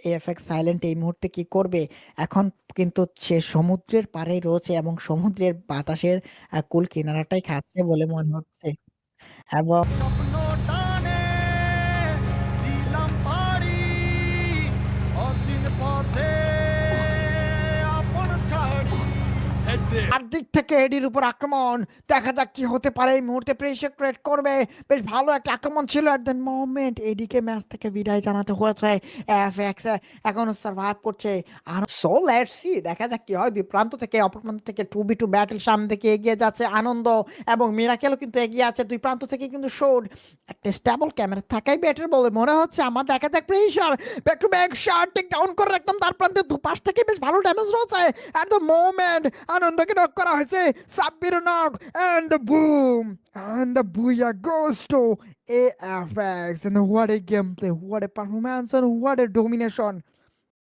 এএফএক্স silent এই মুহূর্তে কি করবে? এখন কিন্তু সে সমুদ্রের পাড়েই রয়েছে এবং সমুদ্রের বাতাসের কুল কিনারাটাই খাচ্ছে বলে মনে হচ্ছে। এবং স্বপ্ন টানে দিলাম পাড়ি অচিন পথে আপন ছাড়ি চারদিক থেকে এডির উপর আক্রমণ। দেখা যাক কি হতে পারে এই মুহূর্তে প্রেসার ক্রিয়েট করবে। বেশ ভালো একটা আক্রমণ ছিল এট দ্য মোমেন্ট এডিকে ম্যাচ থেকে বিদায় জানাতে হয়েছে। এফএক্স এখনো সার্ভাইভ করছে। আর সো লেটস সি দেখা যাক কি হয়। দুই প্রান্ত থেকে অপর প্রান্ত থেকে 2v2 ব্যাটল সামনে দিকে এগিয়ে যাচ্ছে আনন্দ এবং মিরাকেলও কিন্তু এগিয়ে আছে। দুই প্রান্ত থেকে কিন্তু শোড একটা স্টেবল ক্যামেরা থাকাই বেটার বলে মনে হচ্ছে আমার। দেখা যাক pressure back to back shot take down করে একদম তার প্রান্তে দুপাশ থেকে বেশ ভালো ড্যামেজ রয়েছে। এট দ্য মোমেন্ট আনন্দকে নক করা হয়েছে। Sabbir knock and the boom and the booyah goes to AFX and what a gameplay, what a performance and what a domination.